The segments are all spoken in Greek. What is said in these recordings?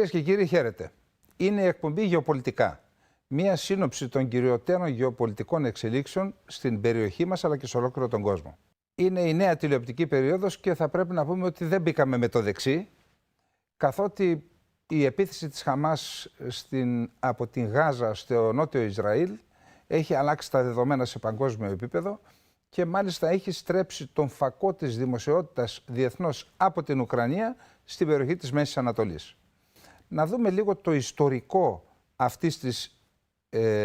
Κυρίες και κύριοι, χαίρετε. Είναι η εκπομπή Γεωπολιτικά. Μία σύνοψη των κυριωτέρων γεωπολιτικών εξελίξεων στην περιοχή μας αλλά και σε ολόκληρο τον κόσμο. Είναι η νέα τηλεοπτική περίοδος και θα πρέπει να πούμε ότι δεν μπήκαμε με το δεξί, καθότι η επίθεση της Χαμάς από την Γάζα στο νότιο Ισραήλ έχει αλλάξει τα δεδομένα σε παγκόσμιο επίπεδο και μάλιστα έχει στρέψει τον φακό της δημοσιότητας διεθνώς από την Ουκρανία στην περιοχή της Μέσης Ανατολής. Να δούμε λίγο το ιστορικό αυτής της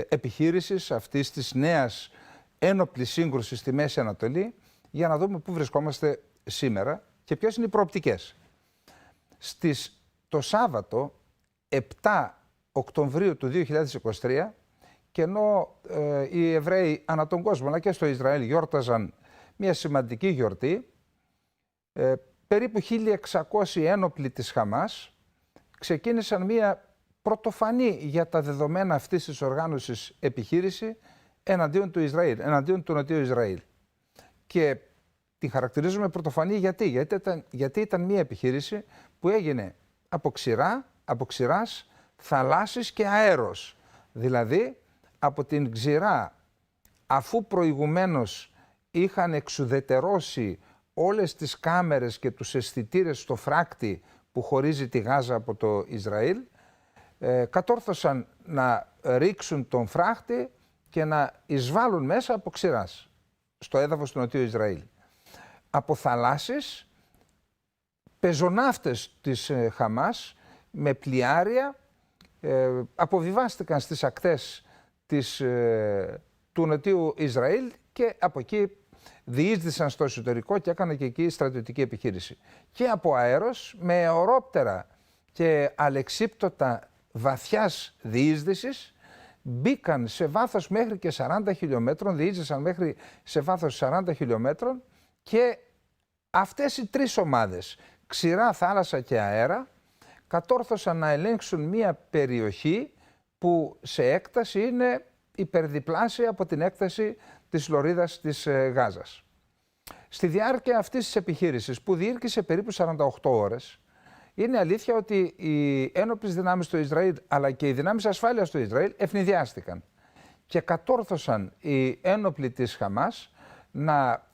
επιχείρησης, αυτής της νέας ένοπλης σύγκρουσης στη Μέση Ανατολή, για να δούμε πού βρισκόμαστε σήμερα και ποιες είναι οι προοπτικές. Το Σάββατο 7 Οκτωβρίου του 2023, και ενώ οι Εβραίοι ανά τον κόσμο αλλά και στο Ισραήλ γιόρταζαν μια σημαντική γιορτή, περίπου 1.600 ένοπλοι της Χαμάς ξεκίνησαν μια πρωτοφανή για τα δεδομένα αυτής της οργάνωσης επιχείρηση εναντίον του Ισραήλ, εναντίον του Νοτιού Ισραήλ. Και τη χαρακτηρίζουμε πρωτοφανή γιατί ήταν μια επιχείρηση που έγινε από ξηράς, θαλάσσης και αέρος. Δηλαδή από την ξηρά, αφού προηγουμένως είχαν εξουδετερώσει όλες τις κάμερες και τους αισθητήρες στο φράκτη που χωρίζει τη Γάζα από το Ισραήλ, κατόρθωσαν να ρίξουν τον φράχτη και να εισβάλλουν μέσα από ξηράς στο έδαφος του Νοτιού Ισραήλ. Από θαλάσσης, πεζοναύτες της Χαμάς με πλοιάρια αποβιβάστηκαν στις ακτές του Νοτιού Ισραήλ και από εκεί διείσδησαν στο εσωτερικό και έκαναν και εκεί στρατιωτική επιχείρηση. Και από αέρος με ορόπτερα και αλεξίπτωτα βαθιάς διείσδυσης μπήκαν σε βάθος μέχρι και 40 χιλιόμετρων, διείσδησαν μέχρι σε βάθος 40 χιλιόμετρων, και αυτές οι τρεις ομάδες, ξηρά, θάλασσα και αέρα, κατόρθωσαν να ελέγξουν μια περιοχή που σε έκταση είναι υπερδιπλάσια από την έκταση της λωρίδας της Γάζας. Στη διάρκεια αυτής της επιχείρησης, που διήρκησε περίπου 48 ώρες, είναι αλήθεια ότι οι ένοπλες δυνάμεις του Ισραήλ αλλά και οι δυνάμεις ασφάλειας του Ισραήλ ευνηδιάστηκαν και κατόρθωσαν οι ένοπλοι της Χαμάς να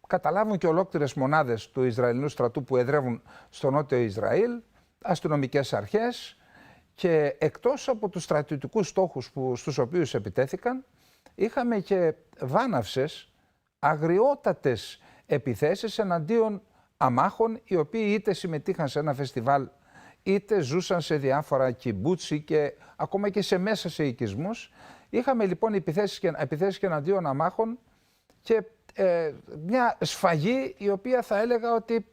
καταλάβουν και ολόκληρες μονάδες του Ισραηλινού στρατού που εδρεύουν στο νότιο Ισραήλ, αστυνομικές αρχές, και εκτός από τους στρατιωτικούς στόχους στους οποίους επιτέθηκαν, είχαμε και βάναυσες, αγριότατες επιθέσεις εναντίον αμάχων, οι οποίοι είτε συμμετείχαν σε ένα φεστιβάλ, είτε ζούσαν σε διάφορα κιμπούτσι και ακόμα και μέσα σε οικισμούς. Είχαμε λοιπόν επιθέσεις και εναντίον αμάχων και μια σφαγή η οποία θα έλεγα ότι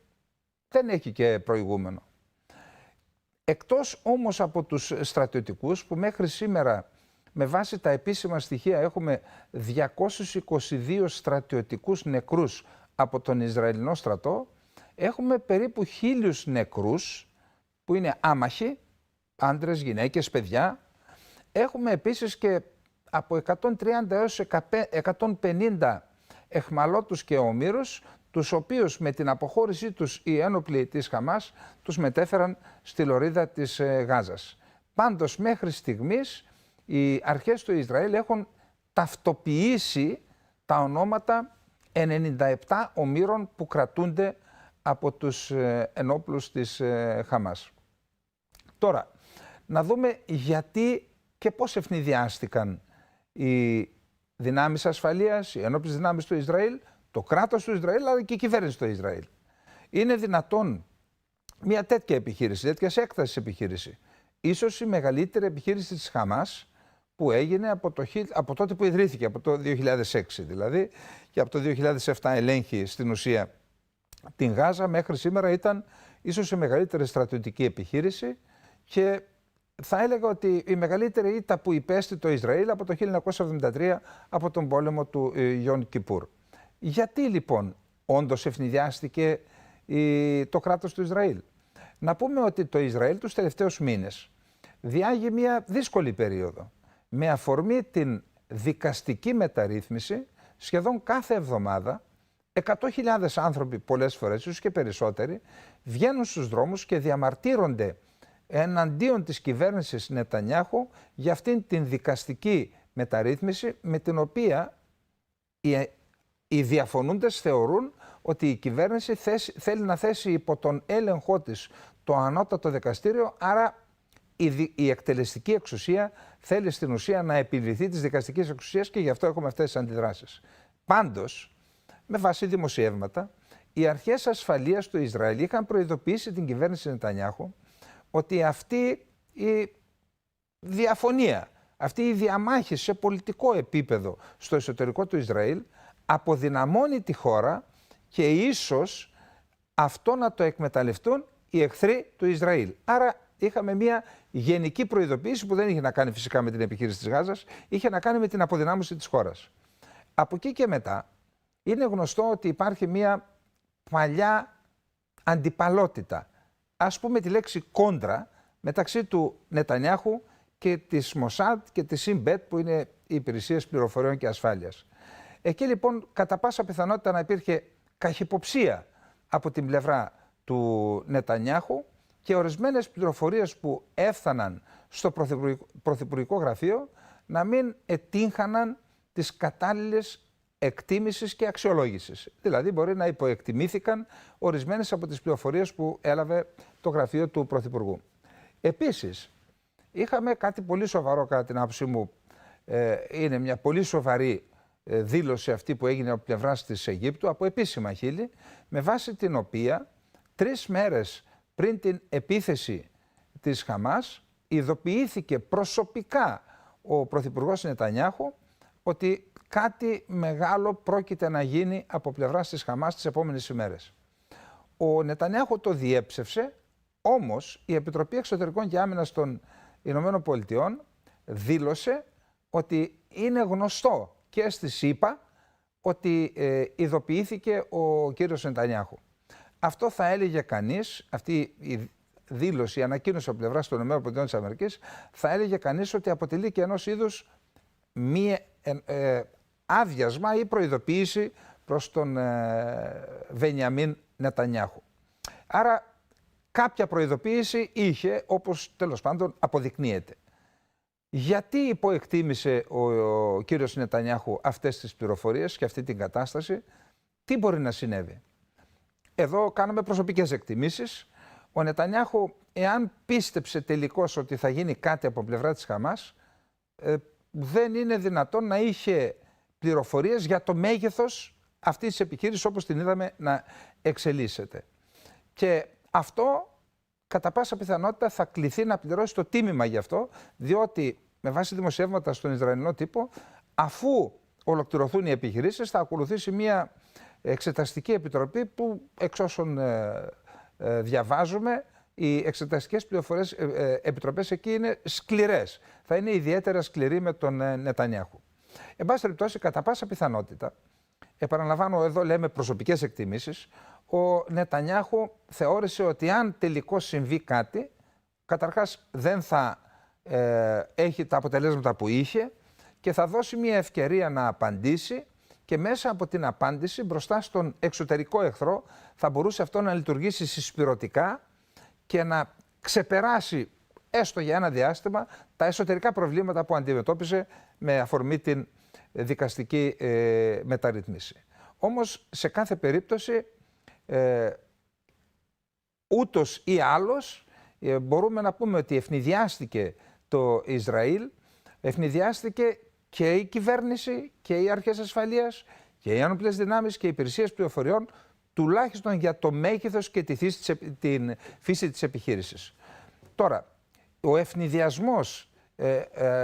δεν έχει και προηγούμενο. Εκτός όμως από τους στρατιωτικούς, που μέχρι σήμερα με βάση τα επίσημα στοιχεία έχουμε 222 στρατιωτικούς νεκρούς από τον Ισραηλινό στρατό, έχουμε περίπου 1.000 νεκρούς που είναι άμαχοι, άντρες, γυναίκες, παιδιά. Έχουμε επίσης και από 130 έως 150 εχμαλώτους και ομήρους, τους οποίους με την αποχώρησή τους οι ένοπλοι της Χαμάς τους μετέφεραν στη λωρίδα της Γάζας. Πάντως μέχρι στιγμής οι αρχές του Ισραήλ έχουν ταυτοποιήσει τα ονόματα 97 ομήρων που κρατούνται από τους ενόπλους της Χαμάς. Τώρα, να δούμε γιατί και πώς ευνηδιάστηκαν οι δυνάμεις ασφαλείας, οι ενόπλες δυνάμεις του Ισραήλ, το κράτος του Ισραήλ αλλά και η κυβέρνηση του Ισραήλ. Είναι δυνατόν μια τέτοια επιχείρηση, τέτοια έκταση επιχείρηση, ίσως η μεγαλύτερη επιχείρηση της Χαμάς που έγινε από τότε που ιδρύθηκε, από το 2006 δηλαδή, και από το 2007 ελέγχει στην ουσία την Γάζα, μέχρι σήμερα ήταν ίσως η μεγαλύτερη στρατιωτική επιχείρηση και θα έλεγα ότι η μεγαλύτερη ήττα που υπέστη το Ισραήλ από το 1973 από τον πόλεμο του Ιον Κιπούρ. Γιατί λοιπόν όντως ευνηδιάστηκε το κράτος του Ισραήλ? Να πούμε ότι το Ισραήλ τους τελευταίους μήνες διάγει μια δύσκολη περίοδο. Με αφορμή την δικαστική μεταρρύθμιση, σχεδόν κάθε εβδομάδα 100.000 άνθρωποι, πολλές φορές ίσως και περισσότεροι, βγαίνουν στους δρόμους και διαμαρτύρονται εναντίον της κυβέρνησης Νετανιάχου για αυτήν την δικαστική μεταρρύθμιση με την οποία οι διαφωνούντες θεωρούν ότι η κυβέρνηση θέλει να θέσει υπό τον έλεγχό της το ανώτατο δικαστήριο, άρα η εκτελεστική εξουσία θέλει στην ουσία να επιβληθεί της δικαστικής εξουσίας και γι' αυτό έχουμε αυτές τις αντιδράσεις. Πάντως, με βάση δημοσιεύματα, οι αρχές ασφαλείας του Ισραήλ είχαν προειδοποιήσει την κυβέρνηση Νετανιάχου ότι αυτή η διαφωνία, αυτή η διαμάχη σε πολιτικό επίπεδο στο εσωτερικό του Ισραήλ αποδυναμώνει τη χώρα και ίσως αυτό να το εκμεταλλευτούν οι εχθροί του Ισραήλ. Άρα είχαμε μια γενική προειδοποίηση που δεν είχε να κάνει φυσικά με την επιχείρηση της Γάζας, είχε να κάνει με την αποδυνάμωση της χώρας. Από εκεί και μετά είναι γνωστό ότι υπάρχει μια παλιά αντιπαλότητα, ας πούμε τη λέξη κόντρα, μεταξύ του Νετανιάχου και της Μοσάντ και της Σιμπέτ, που είναι οι υπηρεσίες πληροφοριών και ασφάλειας. Εκεί λοιπόν κατά πάσα πιθανότητα να υπήρχε καχυποψία από την πλευρά του Νετανιάχου και ορισμένες πληροφορίες που έφταναν στο πρωθυπουργικό γραφείο να μην ετύχαναν τις κατάλληλες εκτίμησης και αξιολόγησης. Δηλαδή μπορεί να υποεκτιμήθηκαν ορισμένες από τις πληροφορίες που έλαβε το γραφείο του Πρωθυπουργού. Επίσης, είχαμε κάτι πολύ σοβαρό κατά την άποψή μου, είναι μια πολύ σοβαρή δήλωση αυτή που έγινε από πλευράς της Αιγύπτου, από επίσημα χείλη, με βάση την οποία 3 μέρες πριν την επίθεση της Χαμάς ειδοποιήθηκε προσωπικά ο Πρωθυπουργός Νετανιάχου ότι κάτι μεγάλο πρόκειται να γίνει από πλευράς της Χαμάς τις επόμενες ημέρες. Ο Νετανιάχου το διέψευσε, όμως η Επιτροπή Εξωτερικών και Άμυνας των Ηνωμένων Πολιτειών δήλωσε ότι είναι γνωστό και στη ΣΥΠΑ ότι ειδοποιήθηκε ο κύριος Νετανιάχου. Αυτό θα έλεγε κανείς, αυτή η δήλωση, η ανακοίνωση από πλευράς των ΗΠΑ, θα έλεγε κανείς ότι αποτελεί και ενός είδους μία άδειασμα ή προειδοποίηση προς τον Βενιαμίν Νετανιάχου. Άρα κάποια προειδοποίηση είχε, όπως τέλος πάντων αποδεικνύεται. Γιατί υποεκτίμησε ο κύριος Νετανιάχου αυτές τις πληροφορίες και αυτή την κατάσταση, τι μπορεί να συνέβη? Εδώ κάνουμε προσωπικές εκτιμήσεις. Ο Νετανιάχου, εάν πίστεψε τελικώς ότι θα γίνει κάτι από πλευρά της Χαμάς, δεν είναι δυνατόν να είχε πληροφορίες για το μέγεθος αυτής της επιχείρησης όπως την είδαμε να εξελίσσεται. Και αυτό κατά πάσα πιθανότητα θα κληθεί να πληρώσει το τίμημα γι' αυτό, διότι με βάση δημοσιεύματα στον Ισραηλινό τύπο, αφού ολοκληρωθούν οι επιχειρήσεις, θα ακολουθήσει μια εξεταστική επιτροπή που, εξ όσων διαβάζουμε, οι εξεταστικές επιτροπές εκεί είναι σκληρές. Θα είναι ιδιαίτερα σκληροί με τον Νετανιάχου. Εν πάση περιπτώσει, κατά πάσα πιθανότητα, επαναλαμβάνω, εδώ λέμε προσωπικές εκτιμήσεις, ο Νετανιάχου θεώρησε ότι αν τελικώς συμβεί κάτι, καταρχάς δεν θα έχει τα αποτελέσματα που είχε και θα δώσει μια ευκαιρία να απαντήσει και μέσα από την απάντηση μπροστά στον εξωτερικό εχθρό θα μπορούσε αυτό να λειτουργήσει συσπυρωτικά και να ξεπεράσει έστω για ένα διάστημα τα εσωτερικά προβλήματα που αντιμετώπιζε με αφορμή την δικαστική μεταρρύθμιση. Όμως σε κάθε περίπτωση ούτως ή άλλως μπορούμε να πούμε ότι ευνηδιάστηκε το Ισραήλ, ευνηδιάστηκε και η κυβέρνηση και οι αρχές ασφαλείας και οι ένοπλες δυνάμεις και οι υπηρεσίες πληροφοριών, τουλάχιστον για το μέγεθος και την φύση της επιχείρησης. Τώρα, ο ευνηδιασμός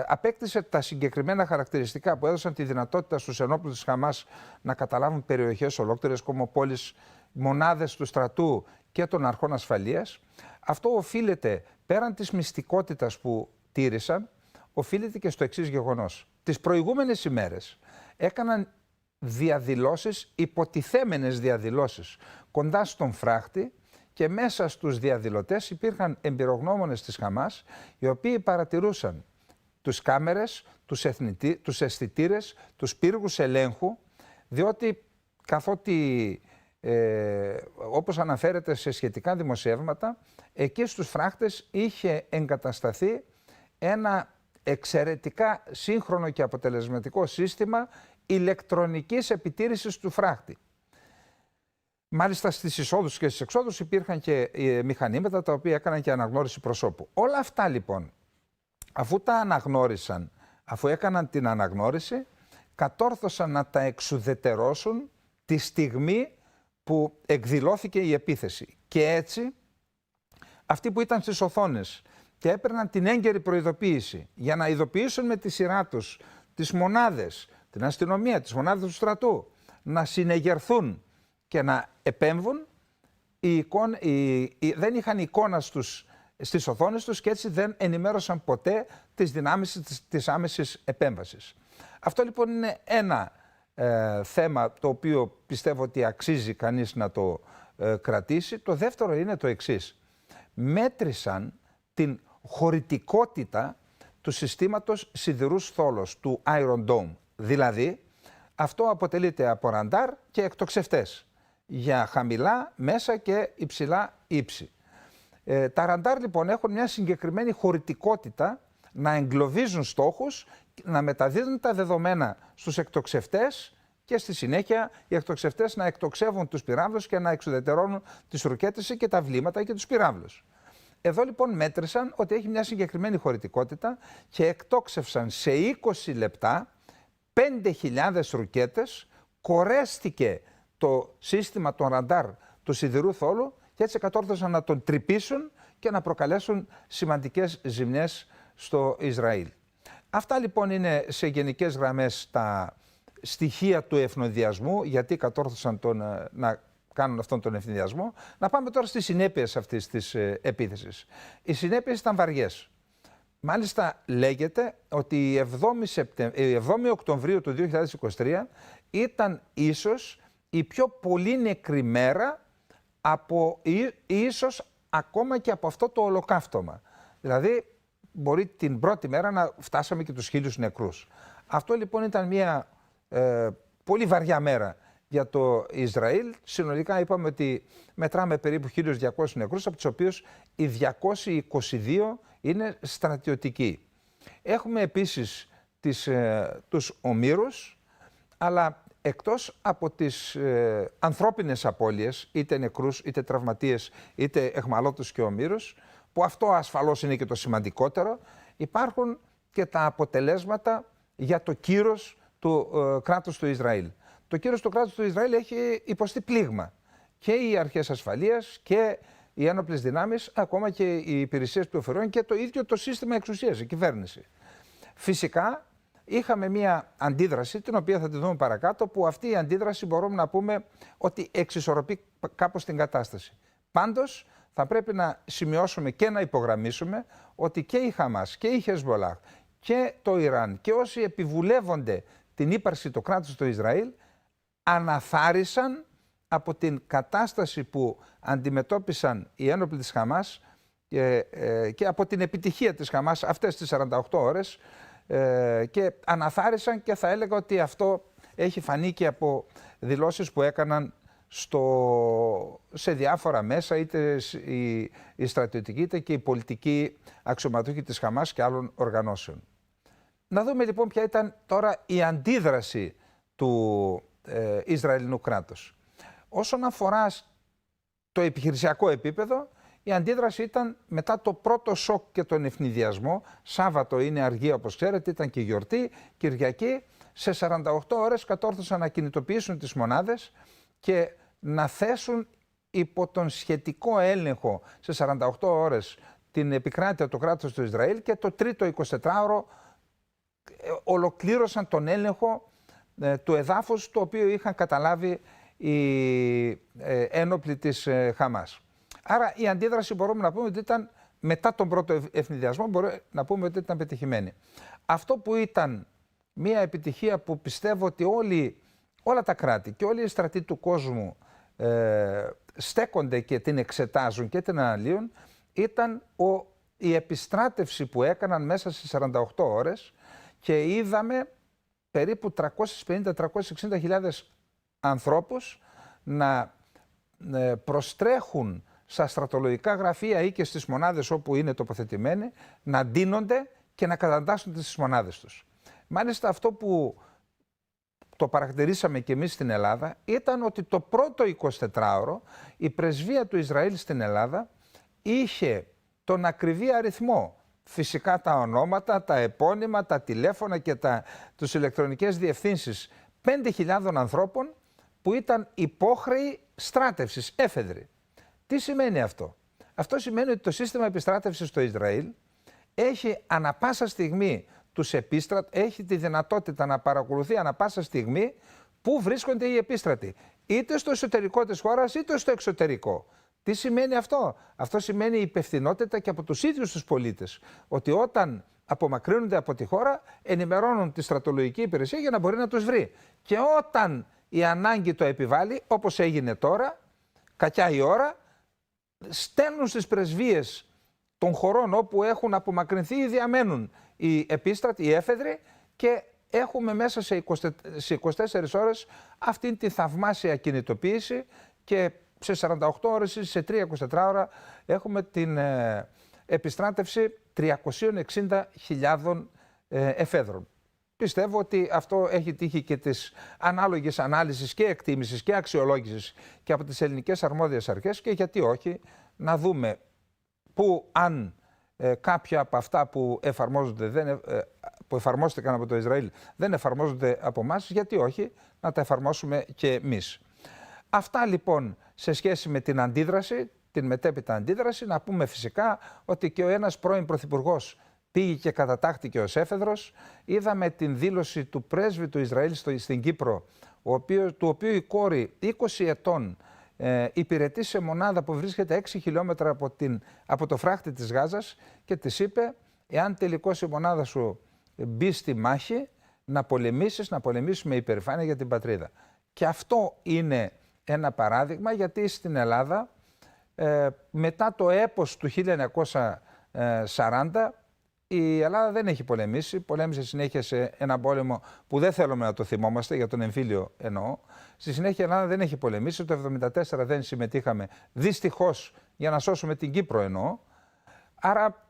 απέκτησε τα συγκεκριμένα χαρακτηριστικά που έδωσαν τη δυνατότητα στους ενόπλους της Χαμάς να καταλάβουν περιοχές ολόκληρες, κομμοπόλεις, μονάδες του στρατού και των αρχών ασφαλείας. Αυτό οφείλεται, πέραν της μυστικότητας που τήρησαν, οφείλεται και στο εξής γεγονός. Τις προηγούμενες ημέρες έκαναν διαδηλώσεις, υποτιθέμενες διαδηλώσεις, κοντά στον φράχτη και μέσα στους διαδηλωτές υπήρχαν εμπειρογνώμονες της Χαμάς, οι οποίοι παρατηρούσαν τους κάμερες, τους αισθητήρες, τους πύργους ελέγχου, διότι καθότι όπως αναφέρεται σε σχετικά δημοσιεύματα, εκεί στους φράχτες είχε εγκατασταθεί ένα εξαιρετικά σύγχρονο και αποτελεσματικό σύστημα ηλεκτρονικής επιτήρησης του φράχτη. Μάλιστα στις εισόδους και στις εξόδους υπήρχαν και μηχανήματα τα οποία έκαναν και αναγνώριση προσώπου. Όλα αυτά λοιπόν, αφού τα αναγνώρισαν, αφού έκαναν την αναγνώριση, κατόρθωσαν να τα εξουδετερώσουν τη στιγμή που εκδηλώθηκε η επίθεση. Και έτσι, αυτοί που ήταν στις οθόνες και έπαιρναν την έγκαιρη προειδοποίηση για να ειδοποιήσουν με τη σειρά τους τις μονάδες, την αστυνομία, τις μονάδες του στρατού, να συνεγερθούν και να επέμβουν, δεν είχαν εικόνα στις οθόνες τους και έτσι δεν ενημέρωσαν ποτέ τις δυνάμεις της άμεσης επέμβασης. Αυτό λοιπόν είναι ένα θέμα το οποίο πιστεύω ότι αξίζει κανείς να το κρατήσει. Το δεύτερο είναι το εξής. Μέτρησαν την χωρητικότητα του συστήματος σιδηρούς θόλος, του Iron Dome. Δηλαδή, αυτό αποτελείται από ραντάρ και εκτοξευτές για χαμηλά, μέσα και υψηλά ύψη. Τα ραντάρ λοιπόν έχουν μια συγκεκριμένη χωρητικότητα να εγκλωβίζουν στόχους, να μεταδίδουν τα δεδομένα στους εκτοξευτές και στη συνέχεια οι εκτοξευτές να εκτοξεύουν τους πυράβλους και να εξουδετερώνουν τις ρουκέτες και τα βλήματα και τους πυράβλους. Εδώ λοιπόν μέτρησαν ότι έχει μια συγκεκριμένη χωρητικότητα και εκτόξευσαν σε 20 λεπτά 5.000 ρουκέτες, κορέστηκε το σύστημα των ραντάρ του σιδηρού θόλου και έτσι κατόρθωσαν να τον τρυπήσουν και να προκαλέσουν σημαντικές ζημιές στο Ισραήλ. Αυτά λοιπόν είναι σε γενικές γραμμές τα στοιχεία του ευνηδιασμού, γιατί κατόρθωσαν να κάνουν αυτόν τον ευνηδιασμό. Να πάμε τώρα στις συνέπειες αυτής της επίθεσης. Οι συνέπειες ήταν βαριές. Μάλιστα λέγεται ότι η 7η Οκτωβρίου του 2023 ήταν ίσως η πιο πολύ νεκρή μέρα ίσως ακόμα και από αυτό το ολοκαύτωμα. Δηλαδή μπορεί την πρώτη μέρα να φτάσαμε και τους 1.000 νεκρούς. Αυτό λοιπόν ήταν μια πολύ βαριά μέρα για το Ισραήλ. Συνολικά είπαμε ότι μετράμε περίπου 1.200 νεκρούς, από τους οποίους οι 222 είναι στρατιωτικοί. Έχουμε επίσης τους ομήρους, αλλά εκτός από τις ανθρώπινες απώλειες, είτε νεκρούς, είτε τραυματίες, είτε αιχμαλώτους και ομήρους, που αυτό ασφαλώς είναι και το σημαντικότερο, υπάρχουν και τα αποτελέσματα για το κύρος του κράτους του Ισραήλ. Το κύρος του κράτους του Ισραήλ έχει υποστεί πλήγμα. Και οι αρχές ασφαλείας και οι ένοπλες δυνάμεις, ακόμα και οι υπηρεσίες πληροφοριών και το ίδιο το σύστημα εξουσίας, η κυβέρνηση. Φυσικά είχαμε μια αντίδραση, την οποία θα τη δούμε παρακάτω, που αυτή η αντίδραση μπορούμε να πούμε ότι εξισορροπεί κάπως την κατάσταση. Πάντως θα πρέπει να σημειώσουμε και να υπογραμμίσουμε ότι και η Χαμάς και η Χεσμολάχ και το Ιράν και όσοι επιβουλεύονται την ύπαρξη του κράτους του Ισραήλ αναθάρισαν από την κατάσταση που αντιμετώπισαν οι ένοπλοι της Χαμάς και από την επιτυχία της Χαμάς αυτές τις 48 ώρες και αναθάρισαν, και θα έλεγα ότι αυτό έχει φανεί και από δηλώσεις που έκαναν σε διάφορα μέσα, είτε η στρατιωτική είτε και η πολιτική αξιωματούχοι της Χαμάς και άλλων οργανώσεων. Να δούμε λοιπόν ποια ήταν τώρα η αντίδραση του Ισραηλινού κράτους. Όσον αφορά το επιχειρησιακό επίπεδο, η αντίδραση ήταν μετά το πρώτο σοκ και τον ευνηδιασμό. Σάββατο είναι αργία, όπως ξέρετε, ήταν και γιορτή. Κυριακή, σε 48 ώρες κατόρθωσαν να κινητοποιήσουν τις μονάδες και να θέσουν υπό τον σχετικό έλεγχο σε 48 ώρες την επικράτεια του κράτους του Ισραήλ, και το τρίτο 24ωρο ολοκλήρωσαν τον έλεγχο του εδάφους το οποίο είχαν καταλάβει οι ένοπλοι της Χαμάς. Άρα η αντίδραση μπορούμε να πούμε ότι ήταν, μετά τον πρώτο ευνηδιασμό, μπορούμε να πούμε ότι ήταν πετυχημένη. Αυτό που ήταν μια επιτυχία που πιστεύω ότι όλα τα κράτη και όλοι οι στρατοί του κόσμου στέκονται και την εξετάζουν και την αναλύουν, ήταν η επιστράτευση που έκαναν μέσα σε 48 ώρες και είδαμε περίπου 350-360 χιλιάδες ανθρώπους να προστρέχουν στα στρατολογικά γραφεία ή και στις μονάδες όπου είναι τοποθετημένοι, να ντύνονται και να καταντάσσονται στις μονάδες τους. Μάλιστα αυτό που το παρατηρήσαμε και εμείς στην Ελλάδα ήταν ότι το πρώτο 24ωρο η πρεσβεία του Ισραήλ στην Ελλάδα είχε τον ακριβή αριθμό, φυσικά τα ονόματα, τα επώνυμα, τα τηλέφωνα και τους ηλεκτρονικές διευθύνσεις 5.000 ανθρώπων που ήταν υπόχρεοι στράτευσης, έφεδροι. Τι σημαίνει αυτό? Αυτό σημαίνει ότι το σύστημα επιστράτευσης στο Ισραήλ έχει ανα πάσα στιγμή έχει τη δυνατότητα να παρακολουθεί ανα πάσα στιγμή πού βρίσκονται οι επίστρατοι, είτε στο εσωτερικό της χώρας είτε στο εξωτερικό. Τι σημαίνει αυτό? Αυτό σημαίνει υπευθυνότητα και από τους ίδιους τους πολίτες, ότι όταν απομακρύνονται από τη χώρα ενημερώνουν τη στρατολογική υπηρεσία για να μπορεί να τους βρει. Και όταν η ανάγκη το επιβάλλει, όπως έγινε τώρα, κακιά η ώρα, στέλνουν στις πρεσβείες των χωρών όπου έχουν απομακρυνθεί ή διαμένουν οι επίστρατοι, οι έφεδροι, και έχουμε μέσα σε 24 ώρες αυτή τη θαυμάσια κινητοποίηση και σε 48 ώρες ή σε 3-24 ώρα έχουμε την επιστράτευση 360.000 εφέδρων. Πιστεύω ότι αυτό έχει τύχει και της ανάλογης ανάλυσης και εκτίμησης και αξιολόγησης και από τις ελληνικές αρμόδιες αρχές, και γιατί όχι να δούμε που αν κάποια από αυτά που εφαρμόστηκαν από το Ισραήλ δεν εφαρμόζονται από εμάς, γιατί όχι να τα εφαρμόσουμε και εμείς. Αυτά λοιπόν σε σχέση με την αντίδραση, την μετέπειτα αντίδραση. Να πούμε φυσικά ότι και ο ένας πρώην πρωθυπουργός πήγε και κατατάχθηκε ως έφεδρος. Είδαμε την δήλωση του πρέσβη του Ισραήλ στην Κύπρο, του οποίου η κόρη 20 ετών υπηρετεί σε μονάδα που βρίσκεται 6 χιλιόμετρα από το φράχτη της Γάζας, και της είπε, εάν τελικώς η μονάδα σου μπει στη μάχη, να πολεμήσουμε υπερηφάνεια για την πατρίδα. Και αυτό είναι ένα παράδειγμα, γιατί στην Ελλάδα μετά το έπος του 1940 η Ελλάδα δεν έχει πολεμήσει. Πολέμησε συνέχεια σε έναν πόλεμο που δεν θέλουμε να το θυμόμαστε, για τον εμφύλιο εννοώ. Στη συνέχεια η Ελλάδα δεν έχει πολεμήσει. Το 1974 δεν συμμετείχαμε, δυστυχώς, για να σώσουμε την Κύπρο εννοώ. Άρα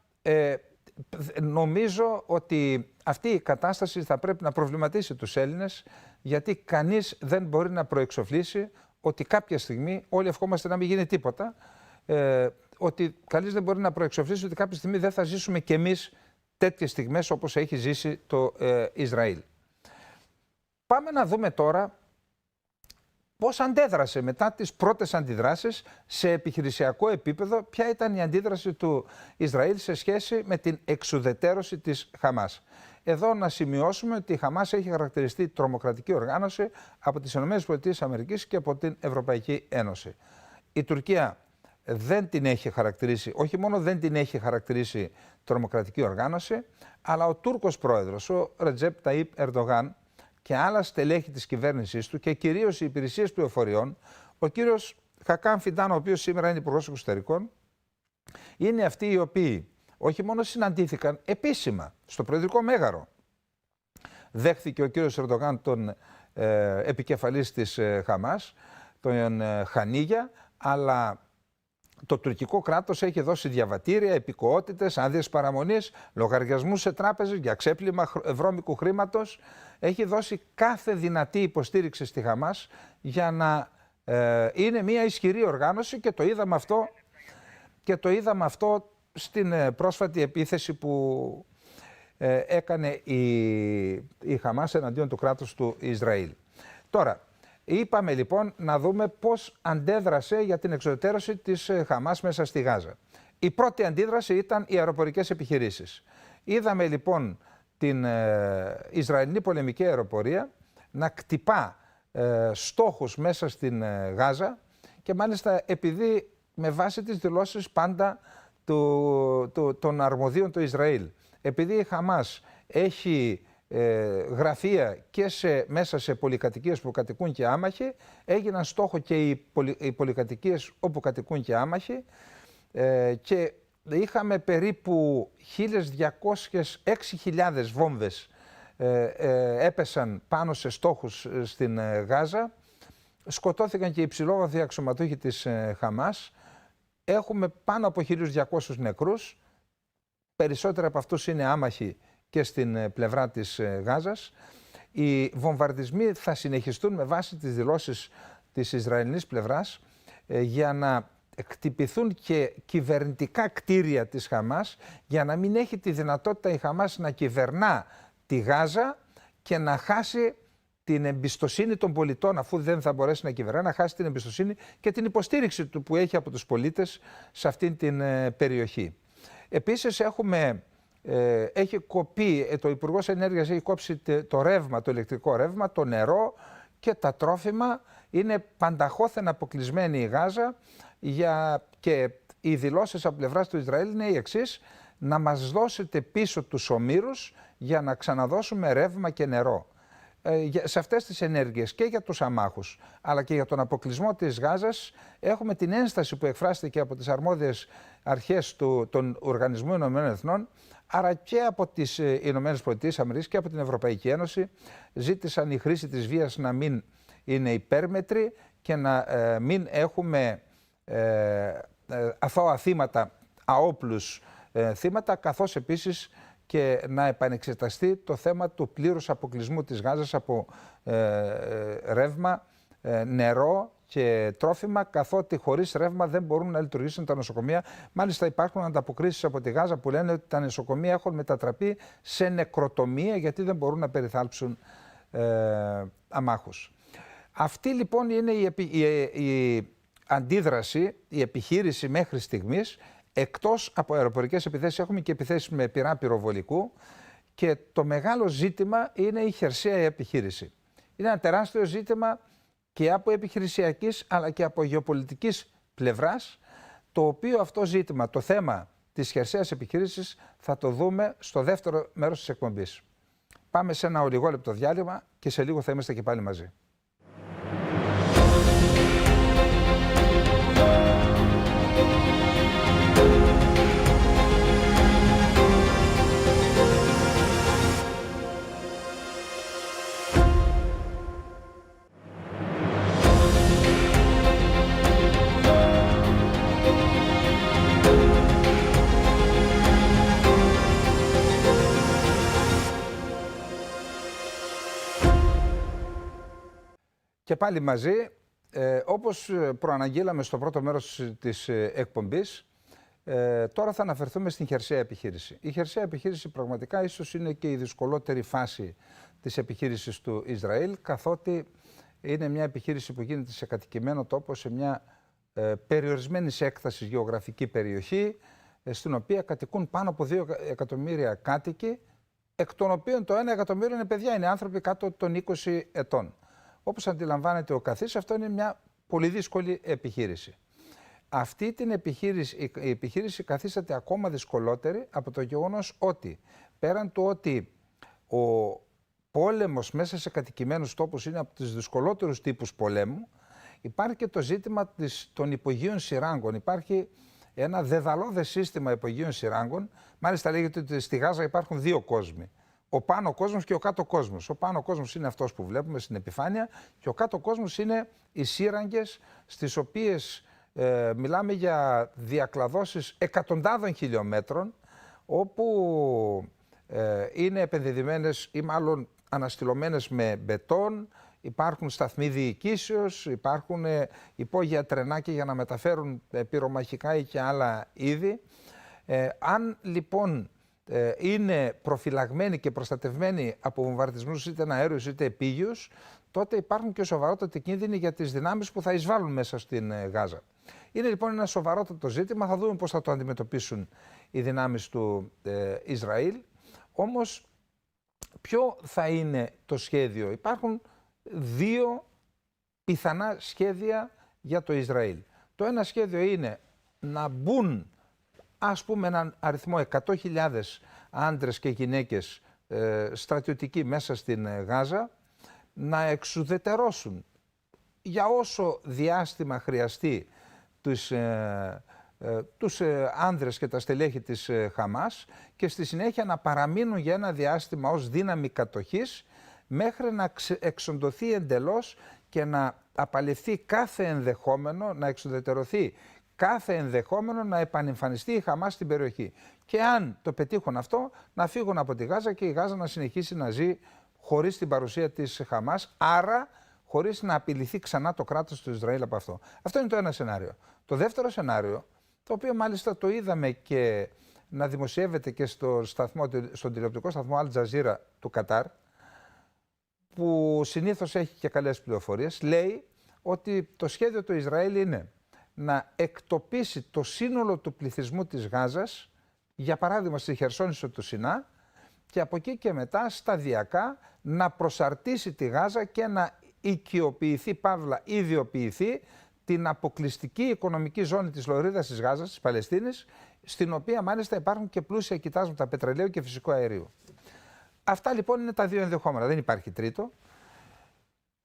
νομίζω ότι αυτή η κατάσταση θα πρέπει να προβληματίσει τους Έλληνες, γιατί κανείς δεν μπορεί να προεξοφλήσει ότι κάποια στιγμή, όλοι ευχόμαστε να μην γίνει τίποτα, ότι κανείς δεν μπορεί να προεξοφλήσει ότι κάποια στιγμή δεν θα ζήσουμε κι εμείς τέτοιες στιγμές όπως έχει ζήσει το Ισραήλ. Πάμε να δούμε τώρα πώς αντέδρασε μετά τις πρώτες αντιδράσεις σε επιχειρησιακό επίπεδο, ποια ήταν η αντίδραση του Ισραήλ σε σχέση με την εξουδετέρωση της Χαμάς. Εδώ να σημειώσουμε ότι η Χαμάς έχει χαρακτηριστεί τρομοκρατική οργάνωση από τις ΗΠΑ και από την Ευρωπαϊκή Ένωση. Η Τουρκία δεν την έχει χαρακτηρίσει, όχι μόνο δεν την έχει χαρακτηρίσει τρομοκρατική οργάνωση, αλλά ο Τούρκος πρόεδρος, ο Ρετζέπ Ταΐπ Ερντογάν, και άλλα στελέχη της κυβέρνησής του και κυρίως οι υπηρεσίες πληροφοριών, ο κύριος Χακάν Φιντάν, ο οποίος σήμερα είναι υπουργός εξωτερικών, είναι αυτοί οι οποίοι όχι μόνο συναντήθηκαν επίσημα στο Προεδρικό Μέγαρο. Δέχθηκε ο κύριος Ερντογάν τον επικεφαλής της Χαμάς, τον Χανίγια, αλλά το τουρκικό κράτος έχει δώσει διαβατήρια, υπηκοότητες, άδειες παραμονής, λογαριασμούς σε τράπεζες για ξέπλυμα βρώμικου χρήματος. Έχει δώσει κάθε δυνατή υποστήριξη στη Χαμάς για να είναι μια ισχυρή οργάνωση, και το είδαμε αυτό στην πρόσφατη επίθεση που έκανε η Χαμάς εναντίον του κράτους του Ισραήλ. Τώρα, είπαμε λοιπόν να δούμε πώς αντέδρασε για την εξουδετερώση της Χαμάς μέσα στη Γάζα. Η πρώτη αντίδραση ήταν οι αεροπορικές επιχειρήσεις. Είδαμε λοιπόν την Ισραηλινή πολεμική αεροπορία να κτυπά στόχους μέσα στην Γάζα, και μάλιστα επειδή με βάση τις δηλώσεις πάντα των αρμοδίων του Ισραήλ, επειδή η Χαμάς έχει γραφεία και μέσα σε πολυκατοικίες που κατοικούν και άμαχοι, έγιναν στόχο και οι πολυκατοικίες όπου κατοικούν και άμαχοι, και είχαμε περίπου 6.000 βόμβες έπεσαν πάνω σε στόχους στην Γάζα, σκοτώθηκαν και οι υψηλόβαθμοι αξιωματούχοι της Χαμάς. Έχουμε πάνω από 1.200 νεκρούς, περισσότεροι από αυτούς είναι άμαχοι και στην πλευρά της Γάζας. Οι βομβαρδισμοί θα συνεχιστούν με βάση τις δηλώσεις της Ισραηλινής πλευράς για να χτυπηθούν και κυβερνητικά κτίρια της Χαμάς, για να μην έχει τη δυνατότητα η Χαμάς να κυβερνά τη Γάζα και να χάσει την εμπιστοσύνη των πολιτών, αφού δεν θα μπορέσει να κυβερνά, να χάσει την εμπιστοσύνη και την υποστήριξη του που έχει από τους πολίτες σε αυτήν την περιοχή. Επίσης έχει κοπεί, το Υπουργός Ενέργειας έχει κόψει το ρεύμα, το ηλεκτρικό ρεύμα, το νερό και τα τρόφιμα. Είναι πανταχώθεν αποκλεισμένη η Γάζα και οι δηλώσεις από πλευράς του Ισραήλ είναι οι εξής: να μας δώσετε πίσω τους ομήρους για να ξαναδώσουμε ρεύμα και νερό. Σε αυτές τις ενέργειες και για τους αμάχους αλλά και για τον αποκλεισμό της Γάζας έχουμε την ένσταση που εκφράστηκε από τις αρμόδιες αρχές των Οργανισμού Ηνωμένων Εθνών, άρα και από τις Ηνωμένες Πολιτείες Αμερικής και από την Ευρωπαϊκή Ένωση. Ζήτησαν η χρήση της βίας να μην είναι υπέρμετρη και να μην έχουμε αθώα θύματα, αόπλους θύματα, καθώς επίσης και να επανεξεταστεί το θέμα του πλήρους αποκλεισμού της Γάζας από ρεύμα, νερό και τρόφιμα, καθότι χωρίς ρεύμα δεν μπορούν να λειτουργήσουν τα νοσοκομεία. Μάλιστα υπάρχουν ανταποκρίσεις από τη Γάζα που λένε ότι τα νοσοκομεία έχουν μετατραπεί σε νεκροτομία γιατί δεν μπορούν να περιθάλψουν αμάχους. Αυτή λοιπόν είναι η αντίδραση, η επιχείρηση μέχρι στιγμής. Εκτός από αεροπορικές επιθέσεις έχουμε και επιθέσεις με πυρά πυροβολικού και το μεγάλο ζήτημα είναι η χερσαία επιχείρηση. Είναι ένα τεράστιο ζήτημα και από επιχειρησιακής αλλά και από γεωπολιτικής πλευράς, το οποίο αυτό ζήτημα, το θέμα της χερσαίας επιχείρησης, θα το δούμε στο δεύτερο μέρος της εκπομπής. Πάμε σε ένα ολιγόλεπτο διάλειμμα και σε λίγο θα είμαστε και πάλι μαζί. Και πάλι μαζί, όπως προαναγγείλαμε στο πρώτο μέρος της εκπομπής, τώρα θα αναφερθούμε στην χερσαία επιχείρηση. Η χερσαία επιχείρηση πραγματικά ίσως είναι και η δυσκολότερη φάση της επιχείρησης του Ισραήλ, καθότι είναι μια επιχείρηση που γίνεται σε κατοικημένο τόπο, σε μια περιορισμένη έκτασης γεωγραφική περιοχή, στην οποία κατοικούν πάνω από 2 εκατομμύρια κάτοικοι, εκ των οποίων το 1 εκατομμύριο είναι παιδιά, είναι άνθρωποι κάτω των 20 ετών. Όπως αντιλαμβάνεται ο καθής, αυτό είναι μια πολύ δύσκολη επιχείρηση. Αυτή την η επιχείρηση καθίσταται ακόμα δυσκολότερη από το γεγονός ότι πέραν του ότι ο πόλεμος μέσα σε κατοικημένους τόπους είναι από τους δυσκολότερους τύπους πολέμου, υπάρχει και το ζήτημα των υπογείων σειράγκων. Υπάρχει ένα δεδαλώδες σύστημα υπογείων σειράγκων. Μάλιστα λέγεται ότι στη Γάζα υπάρχουν 2 κόσμοι. Ο πάνω κόσμος και ο κάτω κόσμος. Ο πάνω κόσμος είναι αυτός που βλέπουμε στην επιφάνεια και ο κάτω κόσμος είναι οι σύραγγες, στις οποίες μιλάμε για διακλαδώσεις εκατοντάδων χιλιόμετρων, όπου είναι επενδυμένες ή μάλλον αναστηλωμένες με μπετόν, υπάρχουν σταθμοί διοικήσεως, υπάρχουν υπόγεια τρενάκια για να μεταφέρουν πυρομαχικά ή και άλλα είδη. Αν λοιπόν είναι προφυλαγμένοι και προστατευμένοι από βομβαρδισμούς είτε αέριους είτε επίγειους, τότε υπάρχουν και σοβαρότατοι κίνδυνοι για τις δυνάμεις που θα εισβάλλουν μέσα στην Γάζα. Είναι λοιπόν ένα σοβαρότατο ζήτημα, θα δούμε πώς θα το αντιμετωπίσουν οι δυνάμεις του Ισραήλ. Όμως ποιο θα είναι το σχέδιο? Υπάρχουν 2 πιθανά σχέδια για το Ισραήλ. Το ένα σχέδιο είναι να μπουν, ας πούμε, έναν αριθμό 100.000 άντρες και γυναίκες στρατιωτικοί μέσα στην Γάζα, να εξουδετερώσουν για όσο διάστημα χρειαστεί τους άνδρες και τα στελέχη της Χαμάς και στη συνέχεια να παραμείνουν για ένα διάστημα ως δύναμη κατοχής μέχρι να εξοντωθεί εντελώς και να απαλληφθεί κάθε ενδεχόμενο, να εξουδετερωθεί κάθε ενδεχόμενο να επανεμφανιστεί η Χαμάς στην περιοχή. Και αν το πετύχουν αυτό, να φύγουν από τη Γάζα και η Γάζα να συνεχίσει να ζει χωρίς την παρουσία της Χαμάς, άρα χωρίς να απειληθεί ξανά το κράτος του Ισραήλ από αυτό. Αυτό είναι το ένα σενάριο. Το δεύτερο σενάριο, το οποίο μάλιστα το είδαμε και να δημοσιεύεται και στον τηλεοπτικό σταθμό Al Jazeera του Κατάρ, που συνήθως έχει και καλές πληροφορίες, λέει ότι το σχέδιο του Ισραήλ είναι να εκτοπίσει το σύνολο του πληθυσμού της Γάζας, για παράδειγμα στη Χερσόνησο του Σινά, και από εκεί και μετά σταδιακά να προσαρτήσει τη Γάζα και να οικειοποιηθεί, παύλα ιδιοποιηθεί, την αποκλειστική οικονομική ζώνη της λωρίδας της Γάζας, της Παλαιστίνης, στην οποία μάλιστα υπάρχουν και πλούσια κοιτάσματα πετρελαίου και φυσικού αερίου. Αυτά λοιπόν είναι τα δύο ενδεχόμενα, δεν υπάρχει τρίτο.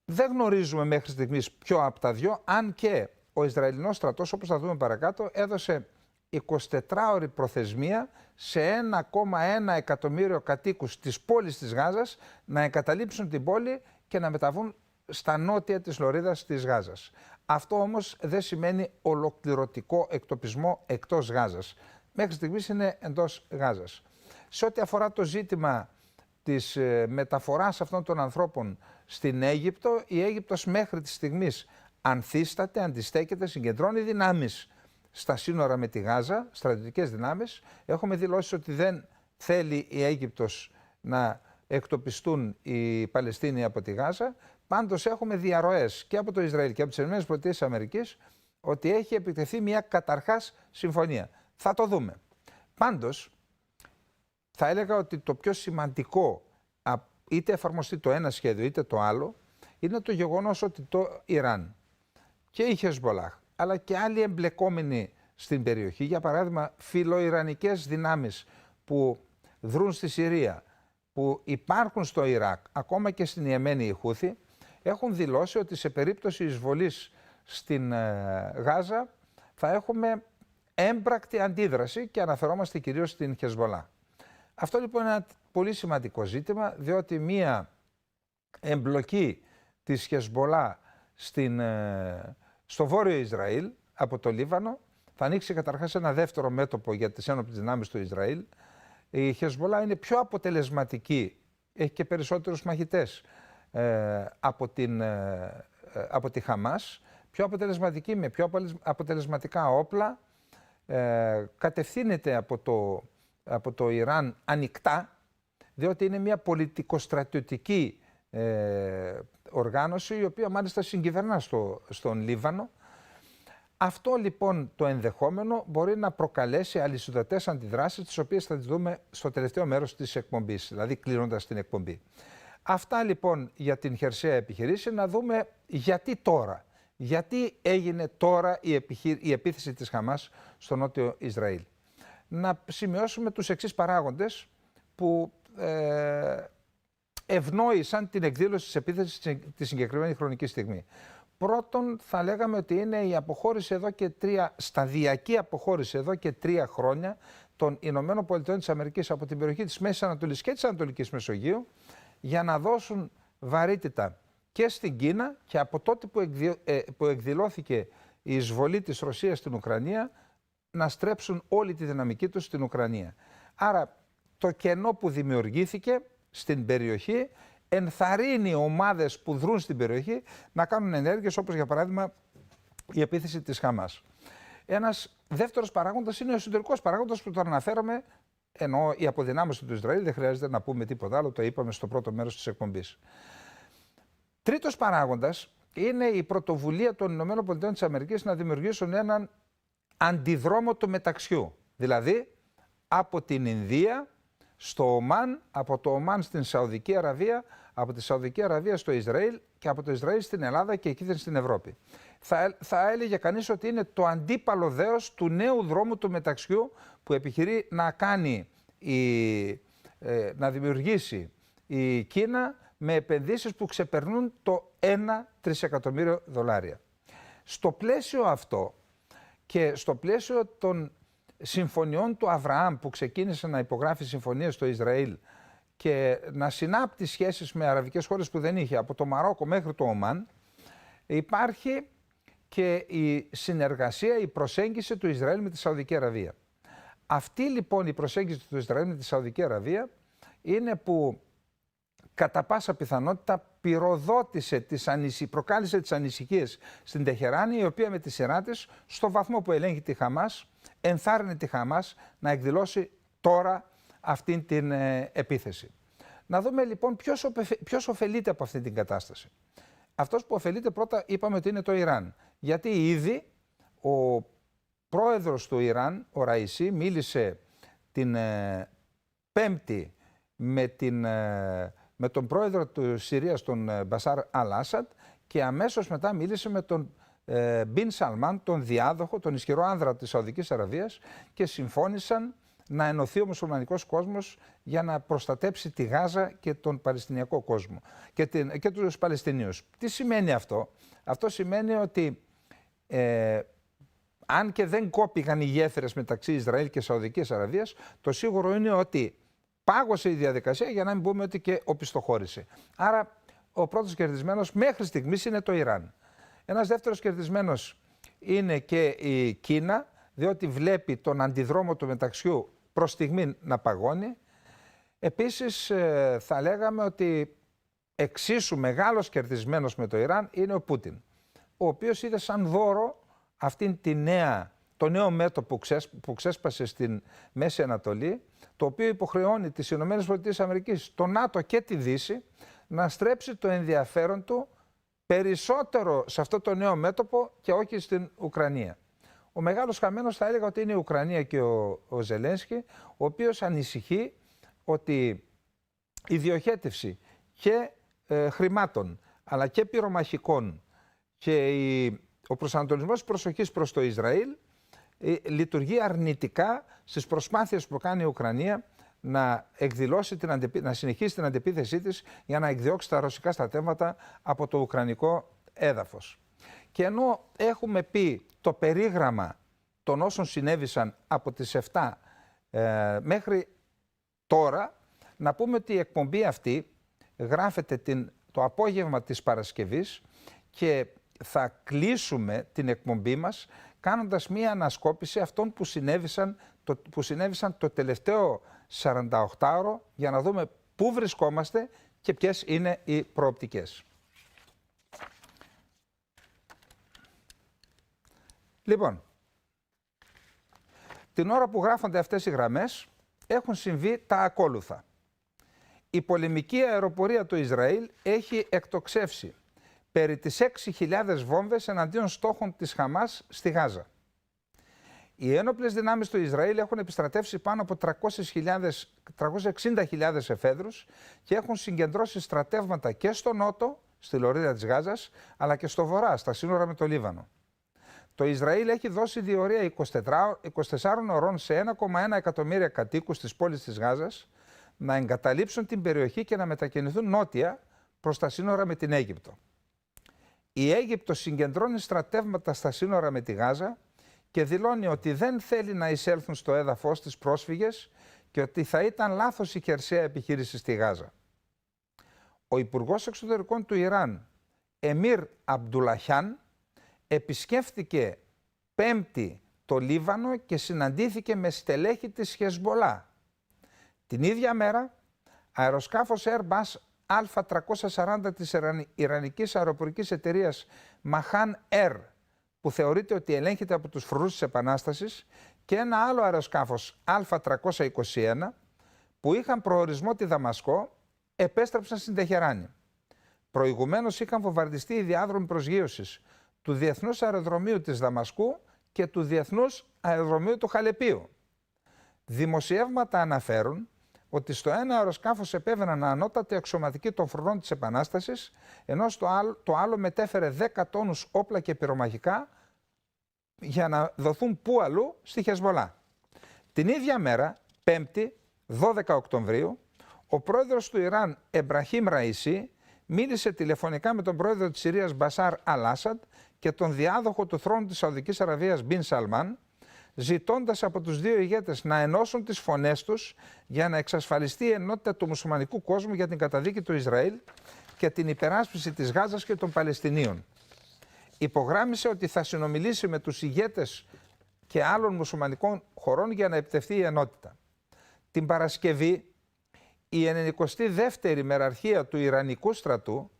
Δεν γνωρίζουμε μέχρι στιγμής ποιο από τα δυο, αν και ο Ισραηλινός στρατός, όπως θα δούμε παρακάτω, έδωσε 24ωρη προθεσμία σε 1,1 εκατομμύριο κατοίκους της πόλης της Γάζας να εγκαταλείψουν την πόλη και να μεταβούν στα νότια της λωρίδας της Γάζας. Αυτό όμως δεν σημαίνει ολοκληρωτικό εκτοπισμό εκτός Γάζας. Μέχρι στιγμής είναι εντός Γάζας. Σε ό,τι αφορά το ζήτημα της μεταφοράς αυτών των ανθρώπων στην Αίγυπτο, η Αίγυπτος μέχρι τη στιγμής ανθίσταται, αντιστέκεται, συγκεντρώνει δυνάμεις στα σύνορα με τη Γάζα, στρατιωτικές δυνάμεις. Έχουμε δηλώσει ότι δεν θέλει η Αίγυπτος να εκτοπιστούν οι Παλαιστίνοι από τη Γάζα. Πάντως έχουμε διαρροές και από το Ισραήλ και από τις ΗΠΑ ότι έχει επιτεθεί μια καταρχάς συμφωνία. Θα το δούμε. Πάντως, θα έλεγα ότι το πιο σημαντικό, είτε εφαρμοστεί το ένα σχέδιο είτε το άλλο, είναι το γεγονός ότι το Ιράν και η Χεσμολάχ, αλλά και άλλοι εμπλεκόμενοι στην περιοχή, για παράδειγμα φιλοϊρανικές δυνάμεις που δρούν στη Συρία, που υπάρχουν στο Ιράκ, ακόμα και στην Ιεμένη οι Χούθη, έχουν δηλώσει ότι σε περίπτωση εισβολής στην Γάζα θα έχουμε έμπρακτη αντίδραση και αναφερόμαστε κυρίως στην Χεσμολάχ. Αυτό λοιπόν είναι ένα πολύ σημαντικό ζήτημα, διότι μία εμπλοκή της Χεσμολάχ στο βόρειο Ισραήλ από το Λίβανο θα ανοίξει καταρχάς ένα δεύτερο μέτωπο για τις ένοπλες δυνάμεις του Ισραήλ. Η Χεσμολάχ είναι πιο αποτελεσματική, έχει και περισσότερους μαχητές από τη Χαμάς, πιο αποτελεσματική με πιο αποτελεσματικά όπλα, κατευθύνεται από το Ιράν ανοιχτά, διότι είναι μια πολιτικοστρατιωτική οργάνωση, η οποία μάλιστα συγκυβερνά στον Λίβανο. Αυτό λοιπόν το ενδεχόμενο μπορεί να προκαλέσει αλυσιδωτές αντιδράσεις, τις οποίες θα τις δούμε στο τελευταίο μέρος της εκπομπής, δηλαδή κλείνοντας την εκπομπή. Αυτά λοιπόν για την χερσαία επιχειρήση. Να δούμε γιατί τώρα. Γιατί έγινε τώρα η επίθεση της Χαμάς στο νότιο Ισραήλ. Να σημειώσουμε τους εξής παράγοντες που ευνόησαν την εκδήλωση της επίθεσης τη συγκεκριμένη χρονική στιγμή. Πρώτον, θα λέγαμε ότι είναι η αποχώρηση σταδιακή αποχώρηση εδώ και 3 χρόνια των Ηνωμένων Πολιτειών της Αμερικής από την περιοχή της Μέσης Ανατολής και της Ανατολικής Μεσογείου, για να δώσουν βαρύτητα και στην Κίνα, και από τότε που εκδηλώθηκε η εισβολή της Ρωσίας στην Ουκρανία, να στρέψουν όλη τη δυναμική τους στην Ουκρανία. Άρα το κενό που δημιουργήθηκε στην περιοχή ενθαρρύνει ομάδες που δρούν στην περιοχή να κάνουν ενέργειες, όπως για παράδειγμα η επίθεση της Χαμάς. Ένας δεύτερος παράγοντας είναι ο εσωτερικός παράγοντας που τον αναφέραμε, ενώ η αποδυνάμωση του Ισραήλ, δεν χρειάζεται να πούμε τίποτα άλλο, το είπαμε στο πρώτο μέρος της εκπομπής. Τρίτος παράγοντας είναι η πρωτοβουλία των ΗΠΑ να δημιουργήσουν έναν αντιδρόμο του μεταξιού. Δηλαδή από την Ινδία στο Ομάν, από το Ομάν στην Σαουδική Αραβία, από τη Σαουδική Αραβία στο Ισραήλ και από το Ισραήλ στην Ελλάδα και εκεί στην Ευρώπη. Θα έλεγε κανείς ότι είναι το αντίπαλο δέος του νέου δρόμου του μεταξιού που επιχειρεί να δημιουργήσει η Κίνα με επενδύσεις που ξεπερνούν το 1 τρισεκατομμύριο δολάρια. Στο πλαίσιο αυτό και στο πλαίσιο των συμφωνιών του Αβραάμ, που ξεκίνησε να υπογράφει συμφωνίες στο Ισραήλ και να συνάπτει σχέσεις με αραβικές χώρες που δεν είχε, από το Μαρόκο μέχρι το Ομάν, υπάρχει και η συνεργασία, η προσέγγιση του Ισραήλ με τη Σαουδική Αραβία. Αυτή λοιπόν η προσέγγιση του Ισραήλ με τη Σαουδική Αραβία είναι που κατά πάσα πιθανότητα προκάλεσε τις ανησυχίες στην Τεχεράνη, η οποία με τη σειρά της, στο βαθμό που ελέγχει τη Χαμάς, ενθάρρυνε τη Χαμάς να εκδηλώσει τώρα αυτήν την επίθεση. Να δούμε λοιπόν ποιος ωφελείται από αυτή την κατάσταση. Αυτός που ωφελείται πρώτα είπαμε ότι είναι το Ιράν. Γιατί ήδη ο πρόεδρος του Ιράν, ο Ραΐσι, μίλησε την Πέμπτη με τον πρόεδρο του Συρίας, τον Μπασάρ Αλ-Άσαντ, και αμέσως μετά μίλησε με τον Μπιν Σαλμάν, τον διάδοχο, τον ισχυρό άνδρα της Σαουδικής Αραβίας, και συμφώνησαν να ενωθεί ο μουσουλμανικός κόσμος για να προστατέψει τη Γάζα και τον Παλαιστινιακό κόσμο και τους Παλαιστινίους. Τι σημαίνει αυτό? Αυτό σημαίνει ότι αν και δεν κόπηγαν οι γέφυρες μεταξύ Ισραήλ και Σαουδικής Αραβίας, το σίγουρο είναι ότι πάγωσε η διαδικασία, για να μην πούμε ότι και οπισθοχώρησε. Άρα ο πρώτος κερδισμένος μέχρι στιγμής είναι το Ιράν. Ένας δεύτερος κερδισμένος είναι και η Κίνα, διότι βλέπει τον αντιδρόμο του μεταξιού προς στιγμή να παγώνει. Επίσης θα λέγαμε ότι εξίσου μεγάλος κερδισμένος με το Ιράν είναι ο Πούτιν, ο οποίος είδε σαν δώρο αυτήν το νέο μέτωπο που ξέσπασε στην Μέση Ανατολή, το οποίο υποχρεώνει τις ΗΠΑ, το ΝΑΤΟ και τη Δύση να στρέψει το ενδιαφέρον του περισσότερο σε αυτό το νέο μέτωπο και όχι στην Ουκρανία. Ο μεγάλος χαμένος θα έλεγα ότι είναι η Ουκρανία και ο Ζελένσκι, ο οποίος ανησυχεί ότι η διοχέτευση και χρημάτων αλλά και πυρομαχικών και ο προσανατολισμός προσοχής προς το Ισραήλ λειτουργεί αρνητικά στις προσπάθειες που κάνει η Ουκρανία να συνεχίσει την αντεπίθεσή της για να εκδιώξει τα ρωσικά στρατεύματα από το ουκρανικό έδαφος. Και ενώ έχουμε πει το περίγραμμα των όσων συνέβησαν από τις 7 μέχρι τώρα, να πούμε ότι η εκπομπή αυτή γράφεται το απόγευμα της Παρασκευής και θα κλείσουμε την εκπομπή μας κάνοντας μία ανασκόπηση αυτών που συνέβησαν το τελευταίο 48ωρο, για να δούμε πού βρισκόμαστε και ποιες είναι οι προοπτικές. Λοιπόν, την ώρα που γράφονται αυτές οι γραμμές έχουν συμβεί τα ακόλουθα. Η πολεμική αεροπορία του Ισραήλ έχει εκτοξεύσει περί τις 6.000 βόμβες εναντίον στόχων της Χαμάς στη Γάζα. Οι ένοπλες δυνάμεις του Ισραήλ έχουν επιστρατεύσει πάνω από 360.000 εφέδρους και έχουν συγκεντρώσει στρατεύματα και στο νότο, στη λωρίδα της Γάζας, αλλά και στο βορρά, στα σύνορα με το Λίβανο. Το Ισραήλ έχει δώσει διορία 24 ωρών σε 1,1 εκατομμύρια κατοίκους της πόλης της Γάζας να εγκαταλείψουν την περιοχή και να μετακινηθούν νότια προς τα σύνορα με την Αίγυπτο. Η Αίγυπτος συγκεντρώνει στρατεύματα στα σύνορα με τη Γάζα και δηλώνει ότι δεν θέλει να εισέλθουν στο έδαφος της πρόσφυγες και ότι θα ήταν λάθος η χερσαία επιχείρηση στη Γάζα. Ο Υπουργός Εξωτερικών του Ιράν, Εμίρ Αμπντουλαχιάν, επισκέφθηκε Πέμπτη το Λίβανο και συναντήθηκε με στελέχη της Χεσμολά. Την ίδια μέρα, αεροσκάφος Airbus Α340 της Ιρανικής αεροπορικής εταιρείας Mahan Air, που θεωρείται ότι ελέγχεται από τους φρουρούς της Επανάστασης, και ένα άλλο αεροσκάφος Α321, που είχαν προορισμό τη Δαμασκό, επέστρεψαν στην Τεχεράνη. Προηγουμένως είχαν βομβαρδιστεί οι διάδρομοι προσγείωσης του Διεθνούς Αεροδρομίου της Δαμασκού και του Διεθνούς Αεροδρομίου του Χαλεπίου. Δημοσιεύματα αναφέρουν ότι στο ένα αεροσκάφος επέβαιναν ανώτατοι αξιωματικοί των φρουρών της Επανάστασης, ενώ το άλλο μετέφερε 10 τόνους όπλα και πυρομαχικά για να δοθούν πού αλλού στη Χεσμολά. Την ίδια μέρα, Πέμπτη, 12 Οκτωβρίου, ο πρόεδρος του Ιράν, Εμπραχίμ Ραΐσι, μίλησε τηλεφωνικά με τον πρόεδρο της Συρίας, Μπασάρ Αλ-Άσαντ, και τον διάδοχο του θρόνου της Σαουδικής Αραβίας, Μπιν Σαλμάν, ζητώντας από τους δύο ηγέτες να ενώσουν τις φωνές τους για να εξασφαλιστεί η ενότητα του μουσουλμανικού κόσμου για την καταδίκη του Ισραήλ και την υπεράσπιση της Γάζας και των Παλαιστινίων. υπογράμμισε ότι θα συνομιλήσει με τους ηγέτες και άλλων μουσουλμανικών χωρών για να επιτευχθεί η ενότητα. Την Παρασκευή, η 92η μεραρχία του Ιρανικού στρατού,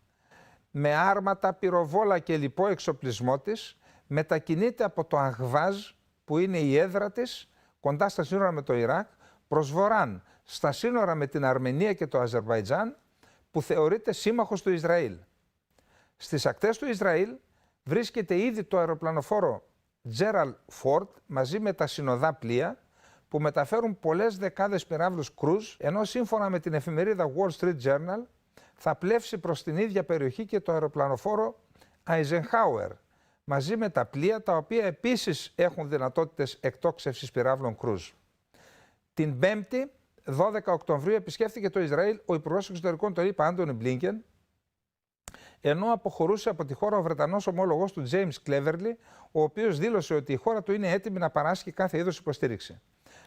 με άρματα, πυροβόλα και λοιπό εξοπλισμό της, μετακινείται από το Αχβάζ, που είναι η έδρα της, κοντά στα σύνορα με το Ιράκ, προς βορράν, στα σύνορα με την Αρμενία και το Αζερβαϊτζάν, που θεωρείται σύμμαχος του Ισραήλ. Στις ακτές του Ισραήλ βρίσκεται ήδη το αεροπλανοφόρο Gerald Ford μαζί με τα συνοδά πλοία που μεταφέρουν πολλές δεκάδες πυράβλους κρούζ, ενώ σύμφωνα με την εφημερίδα Wall Street Journal θα πλεύσει προς την ίδια περιοχή και το αεροπλανοφόρο Eisenhower μαζί με τα πλοία, τα οποία επίσης έχουν δυνατότητες εκτόξευσης πυράβλων κρούζ. Την 5η, 12 Οκτωβρίου, επισκέφθηκε το Ισραήλ ο Υπουργός Εξωτερικών των ΗΠΑ, Άντονι Μπλίνκεν, ενώ αποχωρούσε από τη χώρα ο Βρετανός ομόλογος του James Cleverly, ο οποίος δήλωσε ότι η χώρα του είναι έτοιμη να παράσχει κάθε είδος υποστήριξη.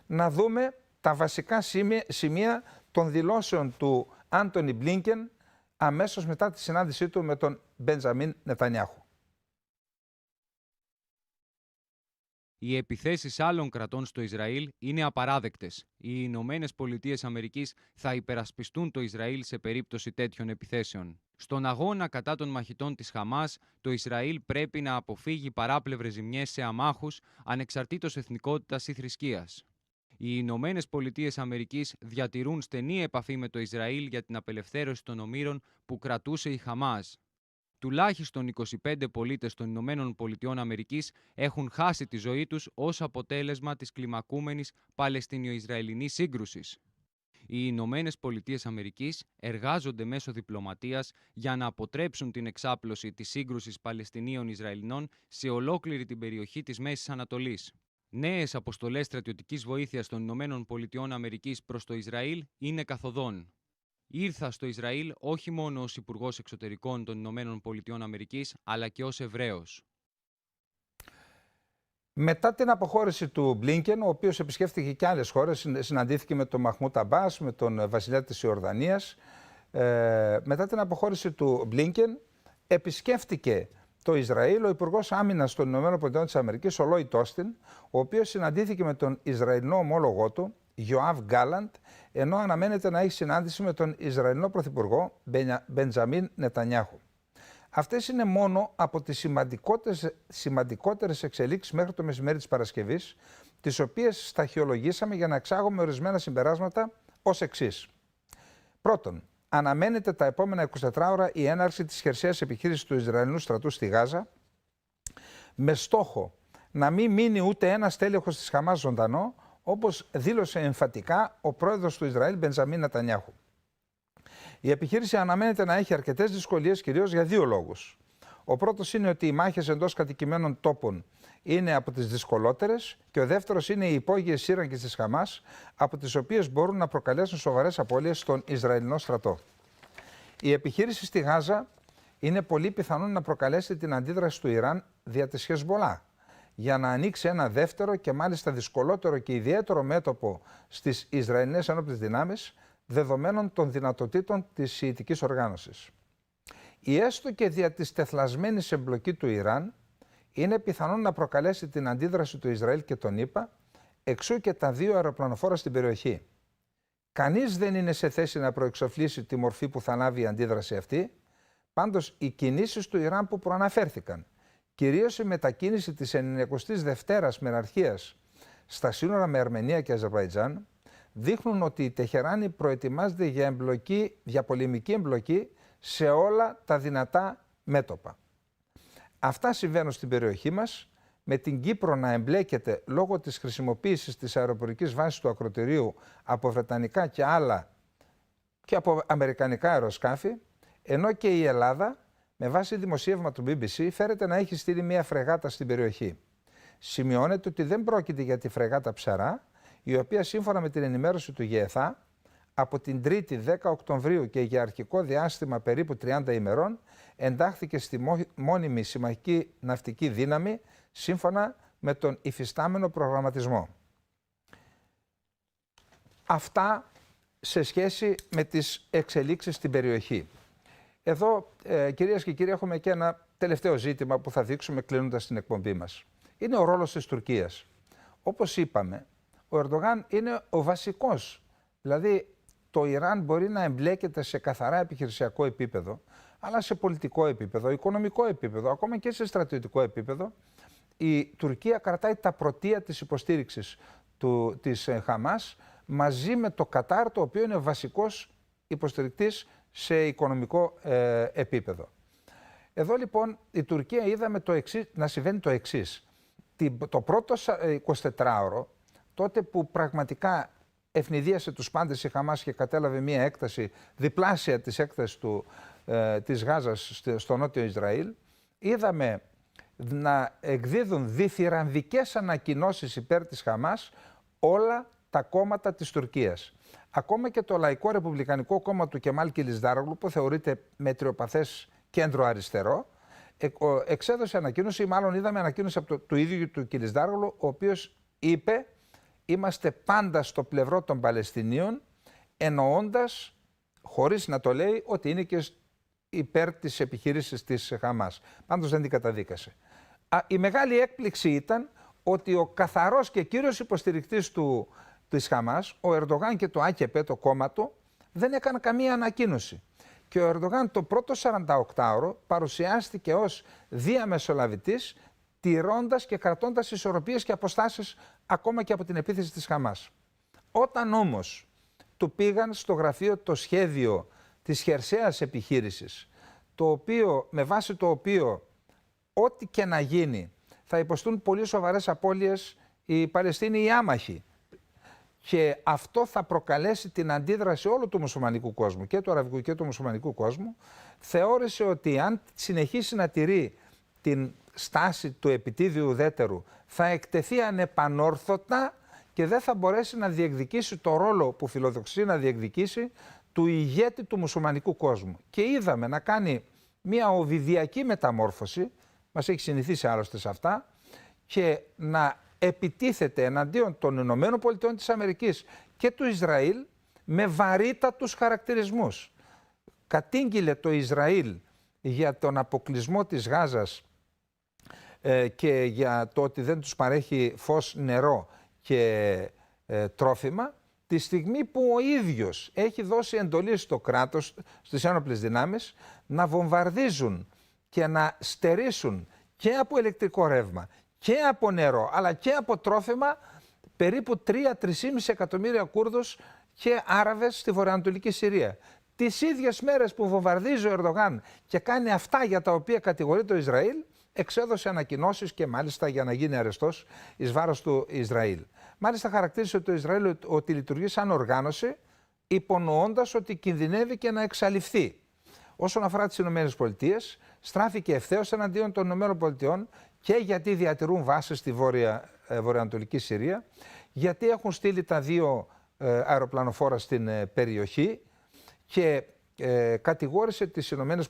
Να δούμε τα βασικά σημεία των δηλώσεων του Άντονι Μπλίνκεν αμέσως μετά τη συνάντησή του με τον Μπεντζαμίν Νετανιάχου. Οι επιθέσεις άλλων κρατών στο Ισραήλ είναι απαράδεκτες. Οι Ηνωμένες Πολιτείες Αμερικής θα υπερασπιστούν το Ισραήλ σε περίπτωση τέτοιων επιθέσεων. Στον αγώνα κατά των μαχητών της Χαμάς, το Ισραήλ πρέπει να αποφύγει παράπλευρες ζημιές σε αμάχους, ανεξαρτήτως εθνικότητας ή θρησκείας. Οι Ηνωμένες Πολιτείες Αμερικής διατηρούν στενή επαφή με το Ισραήλ για την απελευθέρωση των ομήρων που κρατούσε η Χαμάς. Τουλάχιστον 25 πολίτες των Ηνωμένων Πολιτειών Αμερικής έχουν χάσει τη ζωή τους ως αποτέλεσμα της κλιμακούμενης Παλαιστινιο-Ισραηλινής σύγκρουσης. Οι Ηνωμένες Πολιτείες Αμερικής εργάζονται μέσω διπλωματίας για να αποτρέψουν την εξάπλωση της σύγκρουσης Παλαιστινίων-Ισραηλινών σε ολόκληρη την περιοχή της Μέσης Ανατολής. Νέες αποστολές στρατιωτικής βοήθειας των Ηνωμένων Πολιτειών Αμερικής προς το Ισραήλ είναι καθοδόν. Ήρθα στο Ισραήλ όχι μόνο ως Υπουργός Εξωτερικών των Ηνωμένων Πολιτειών Αμερικής, αλλά και ως Εβραίος. Μετά την αποχώρηση του Μπλίνκεν, ο οποίος επισκέφθηκε και άλλες χώρες, συναντήθηκε με τον Μαχμούτ Αμπάς, με τον βασιλιά της Ιορδανίας. Μετά την αποχώρηση του Μπλίνκεν, επισκέφτηκε το Ισραήλ ο Υπουργός Άμυνας των ΗΠΑ, ο Λόιτ Όστιν, ο οποίος συναντήθηκε με τον Ισραηλινό ομόλογό του, Γιοάβ Γκάλαντ, ενώ αναμένεται να έχει συνάντηση με τον Ισραηλινό Πρωθυπουργό Μπεντζαμίν Νετανιάχου. Αυτές είναι μόνο από τις σημαντικότερες εξελίξεις μέχρι το μεσημέρι της Παρασκευής, τις οποίες σταχυολογήσαμε για να εξάγουμε ορισμένα συμπεράσματα ως εξής. Πρώτον, αναμένεται τα επόμενα 24 ώρα η έναρξη της χερσαίας επιχείρησης του Ισραηλινού στρατού στη Γάζα, με στόχο να μην μείνει ούτε ένας τέλεχος της Χαμάς ζωντανό, όπως δήλωσε εμφατικά ο πρόεδρος του Ισραήλ Μπεντζαμίν Νετανιάχου. Η επιχείρηση αναμένεται να έχει αρκετές δυσκολίες, κυρίως για δύο λόγους. Ο πρώτος είναι ότι οι μάχες εντός κατοικημένων τόπων είναι από τις δυσκολότερες και ο δεύτερος είναι οι υπόγειες σύραγγες της Χαμάς, από τις οποίες μπορούν να προκαλέσουν σοβαρές απώλειες στον Ισραηλινό στρατό. Η επιχείρηση στη Γάζα είναι πολύ πιθανόν να προκαλέσει την αντίδραση του Ιράν δια της Χεσμολάχ, για να ανοίξει ένα δεύτερο και μάλιστα δυσκολότερο και ιδιαίτερο μέτωπο στις Ισραηλινές ενόπλες δυνάμεις, δεδομένων των δυνατοτήτων της σιητικής οργάνωσης. Η έστω και δια της τεθλασμένης εμπλοκή του Ιράν είναι πιθανόν να προκαλέσει την αντίδραση του Ισραήλ και των ΗΠΑ, εξού και τα δύο αεροπλανοφόρα στην περιοχή. Κανείς δεν είναι σε θέση να προεξοφλήσει τη μορφή που θα λάβει η αντίδραση αυτή, πάντως οι κινήσεις του Ιράν που προαναφέρθηκαν, κυρίως η μετακίνηση της 92ης μεραρχίας στα σύνορα με Αρμενία και Αζερβαϊτζάν, δείχνουν ότι η Τεχεράνη προετοιμάζεται για πολεμική εμπλοκή σε όλα τα δυνατά μέτωπα. Αυτά συμβαίνουν στην περιοχή μας, με την Κύπρο να εμπλέκεται λόγω της χρησιμοποίησης της αεροπορικής βάσης του ακροτηρίου από βρετανικά και άλλα και από αμερικανικά αεροσκάφη, ενώ και η Ελλάδα, με βάση δημοσίευμα του BBC, φέρεται να έχει στείλει μια φρεγάτα στην περιοχή. Σημειώνεται ότι δεν πρόκειται για τη φρεγάτα Ψαρά, η οποία σύμφωνα με την ενημέρωση του ΓΕΘΑ, από την 3η 10 Οκτωβρίου και για αρχικό διάστημα περίπου 30 ημερών, εντάχθηκε στη μόνιμη συμμαχική ναυτική δύναμη, σύμφωνα με τον υφιστάμενο προγραμματισμό. Αυτά σε σχέση με τις εξελίξεις στην περιοχή. Εδώ, κυρίες και κύριοι, έχουμε και ένα τελευταίο ζήτημα που θα δείξουμε κλείνοντας την εκπομπή μας. Είναι ο ρόλος της Τουρκίας. Όπως είπαμε, ο Ερντογάν είναι ο βασικός. Δηλαδή, το Ιράν μπορεί να εμπλέκεται σε καθαρά επιχειρησιακό επίπεδο, αλλά σε πολιτικό επίπεδο, οικονομικό επίπεδο, ακόμα και σε στρατιωτικό επίπεδο, η Τουρκία κρατάει τα πρωτεία της υποστήριξης της Χαμάς μαζί με το Κατάρ, το οποίο είναι βασικός υποστηρικτής σε οικονομικό επίπεδο. Εδώ λοιπόν η Τουρκία είδαμε να συμβαίνει το εξής. Το πρώτο 24ωρο, τότε που πραγματικά ευνηδίασε τους πάντες η Χαμάς και κατέλαβε μια έκταση διπλάσια της έκτασης της Γάζας στο νότιο Ισραήλ, είδαμε να εκδίδουν διθυραμβικές ανακοινώσεις υπέρ της Χαμάς όλα τα κόμματα της Τουρκίας. Ακόμα και το Λαϊκό Ρεπουμπλικανικό Κόμμα του Κεμάλ Κιλισδάρογλου, που θεωρείται μετριοπαθές κέντρο αριστερό, εξέδωσε ανακοίνωση, ή μάλλον είδαμε ανακοίνωση από του ίδιου του Κιλισδάρογλου, ο οποίος είπε: είμαστε πάντα στο πλευρό των Παλαιστινίων, εννοώντας, χωρίς να το λέει, ότι είναι και υπέρ της επιχείρησης της Χαμάς. Πάντως δεν την καταδίκασε. Η μεγάλη έκπληξη ήταν ότι ο καθαρός και κύριος υποστηρικτής της Χαμάς, ο Ερντογάν και το ΑΚΠ, το κόμμα του, δεν έκανε καμία ανακοίνωση. Και ο Ερντογάν το πρώτο 48ωρο παρουσιάστηκε ως διαμεσολαβητής, τηρώντας και κρατώντας ισορροπίες και αποστάσεις ακόμα και από την επίθεση της Χαμάς. Όταν όμως του πήγαν στο γραφείο το σχέδιο της χερσαίας επιχείρησης, με βάση το οποίο ό,τι και να γίνει θα υποστούν πολύ σοβαρές απώλειες οι Παλαιστίνοι οι άμαχοι, και αυτό θα προκαλέσει την αντίδραση όλου του μουσουλμανικού κόσμου, και του αραβικού και του μουσουλμανικού κόσμου, θεώρησε ότι αν συνεχίσει να τηρεί την στάση του επιτίδιου ουδέτερου, θα εκτεθεί ανεπανόρθωτα και δεν θα μπορέσει να διεκδικήσει το ρόλο που φιλοδοξεί να διεκδικήσει του ηγέτη του μουσουλμανικού κόσμου. Και είδαμε να κάνει μια οβιδιακή μεταμόρφωση, μας έχει συνηθίσει άλλωστε σε αυτά, και να επιτίθεται εναντίον των Ηνωμένων Πολιτειών της Αμερικής και του Ισραήλ με βαρύτατους χαρακτηρισμούς. Κατήγγειλε το Ισραήλ για τον αποκλεισμό της Γάζας και για το ότι δεν τους παρέχει φως, νερό και τρόφιμα, τη στιγμή που ο ίδιος έχει δώσει εντολή στο κράτος, στις ένοπλες δυνάμεις, να βομβαρδίζουν και να στερήσουν και από ηλεκτρικό ρεύμα και από νερό, αλλά και από τρόφιμα περίπου 3-3,5 εκατομμύρια Κούρδους και Άραβες στη βορειοανατολική Συρία. Τις ίδιες μέρες που βομβαρδίζει ο Ερντογάν και κάνει αυτά για τα οποία κατηγορεί το Ισραήλ, εξέδωσε ανακοινώσεις, και μάλιστα για να γίνει αρεστός εις βάρος του Ισραήλ. Μάλιστα χαρακτήρισε το Ισραήλ ότι λειτουργεί σαν οργάνωση, υπονοώντας ότι κινδυνεύει και να εξαλειφθεί. Όσον αφορά τις ΗΠΑ, στράφηκε ευθέως εναντίον των ΗΠΑ, και γιατί διατηρούν βάσεις στη βορειοανατολική Συρία, γιατί έχουν στείλει τα 2 αεροπλανοφόρα στην περιοχή, και κατηγόρησε τις ΗΠΑ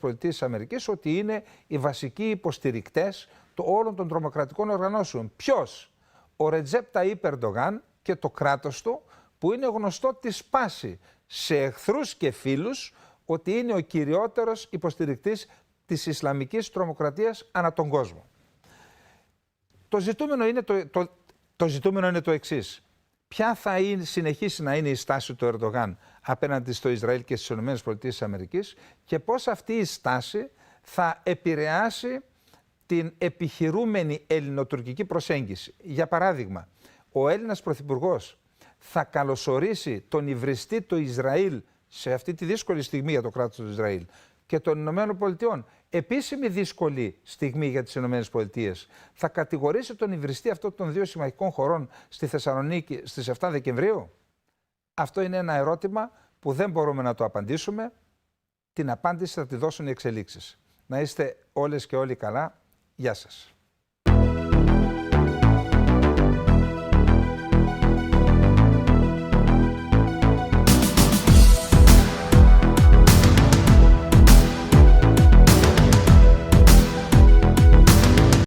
ότι είναι οι βασικοί υποστηρικτές όλων των τρομοκρατικών οργανώσεων. Ποιος? Ο Ρετζέπ Ταΐπ Ερντογάν και το κράτος του, που είναι γνωστό τη σπάση σε εχθρούς και φίλους ότι είναι ο κυριότερος υποστηρικτής της Ισλαμικής τρομοκρατίας ανά τον κόσμο. Το ζητούμενο είναι το εξής. Ποια θα συνεχίσει να είναι η στάση του Ερντογάν απέναντι στο Ισραήλ και στις ΗΠΑ, και πώς αυτή η στάση θα επηρεάσει την επιχειρούμενη ελληνοτουρκική προσέγγιση. Για παράδειγμα, ο Έλληνας Πρωθυπουργός θα καλωσορίσει τον υβριστή του Ισραήλ σε αυτή τη δύσκολη στιγμή για το κράτος του Ισραήλ και των Ηνωμένων Πολιτειών, επίσημη δύσκολη στιγμή για τις Ηνωμένες Πολιτείες, θα κατηγορήσει τον υβριστή αυτών των 2 συμμαχικών χωρών στη Θεσσαλονίκη στις 7 Δεκεμβρίου. Αυτό είναι ένα ερώτημα που δεν μπορούμε να το απαντήσουμε. Την απάντηση θα τη δώσουν οι εξελίξεις. Να είστε όλες και όλοι καλά. Γεια σας.